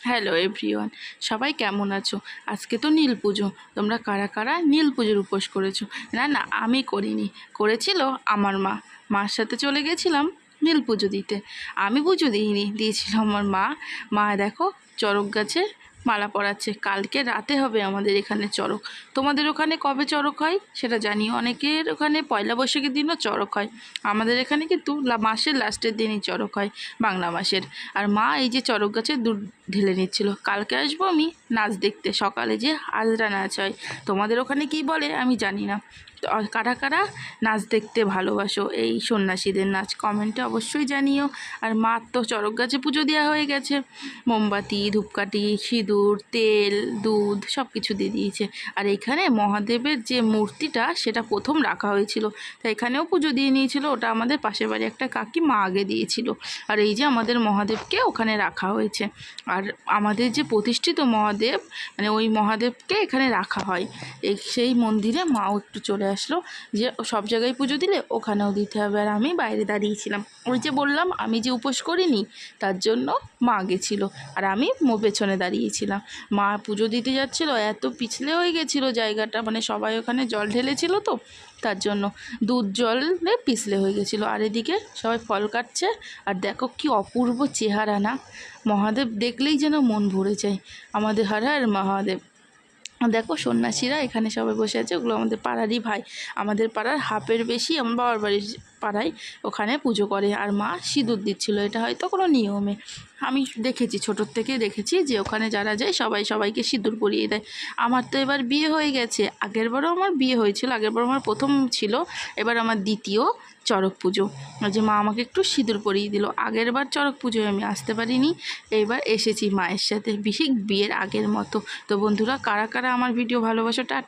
Hello everyone, সবাই কেমন আছো? আজকে তো নীল পুজো। তোমরা কারা কারা নীল পুজোর উপোস করেছো? না না, আমি করিনি, করেছিল আমার মা। মার সাথে চলে গেছিলাম নীল পুজো দিতে। আমি পুজো দিইনি, দিয়েছিল আমার মা। মা দেখো চড়ক গাছে মালা পরাচ্ছে। কালকে রাতে হবে আমাদের এখানে চড়ক। তোমাদের ওখানে কবে চড়ক হয় সেটা জানি, অনেকের ওখানে পয়লা বৈশাখের দিনও চড়ক হয়। আমাদের এখানে কিন্তু মাসের লাস্টের দিনই চড়ক হয়, বাংলা মাসের। আর মা এই যে চড়ক গাছে দুধ ঢেলে নিচ্ছিল। কালকে আসবো আমি নাচ দেখতে, সকালে যে হাজরা নাচ হয়, তোমাদের ওখানে কি বলে আমি জানি না। তো কারা কারা নাচ দেখতে ভালোবাসো, এই সন্ন্যাসীদের নাচ, কমেন্টে অবশ্যই জানিও। আর মার তো চড়ক গাছে পুজো দেওয়া হয়ে গেছে, মোমবাতি, ধূপকাঠি, সিঁদুর, তেল, দুধ সব কিছু দিয়ে দিয়েছে। আর এখানে মহাদেবের যে মূর্তিটা সেটা প্রথম রাখা হয়েছিল, তাই এখানেও পুজো দিয়ে নিয়েছিল। ওটা আমাদের পাশের বাড়ি একটা কাকি মা আগে দিয়েছিল। আর এই যে আমাদের মহাদেবকে ওখানে রাখা হয়েছে। আর আমাদের যে প্রতিষ্ঠিত মহাদেব, মানে ওই মহাদেবকে এখানে রাখা হয়। সেই মন্দিরে মাও একটু চলে আসলো যে সব জায়গায় পুজো দিলে ওখানেও দিতে হবে। আর আমি বাইরে দাঁড়িয়েছিলাম, ওই যে বললাম আমি যে উপোস করিনি, তার জন্য মা গেছিল আর আমি পেছনে দাঁড়িয়েছিলাম। মা পুজো দিতে যাচ্ছিল, এত পিছলে হয়ে গেছিলো জায়গাটা, মানে সবাই ওখানে জল ঢেলেছিল তো, তার জন্য দুধ জলে পিছলে হয়ে গেছিলো। আর এদিকে সবাই ফল কাটছে। আর দেখো কি অপূর্ব চেহারা না, মহাদেব দেখলেই যেন মন ভরে যায়। আমাদের হর হর মহাদেব। দেখো সন্ন্যাসীরা এখানে সবাই বসে আছে, ওগুলো আমাদের পাড়ারই ভাই। আমাদের পাড়ার হাফের বেশি আমার বাবার বাড়ির পাড়ায় ওখানে পুজো করে। আর মা সিঁদুর দিচ্ছিলো, এটা হয়তো কোনো নিয়মে। আমি দেখেছি, ছোটোর থেকে দেখেছি যে ওখানে যারা যায় সবাই সবাইকে সিঁদুর পরিয়ে দেয়। আমার তো এবার বিয়ে হয়ে গেছে, আগেরবারও আমার বিয়ে হয়েছিল, আগেরবার আমার প্রথম ছিল, এবার আমার দ্বিতীয় চড়ক পুজো, যে মা আমাকে একটু সিঁদুর পরিয়ে দিল। আগের বার চড়ক পুজোয় আমি আসতে পারিনি, এইবার এসেছি মায়ের সাথে, বিশেষ বিয়ের আগের মতো। তো বন্ধুরা, কারা কারা আমার ভিডিও ভালোবাসো, টাটা।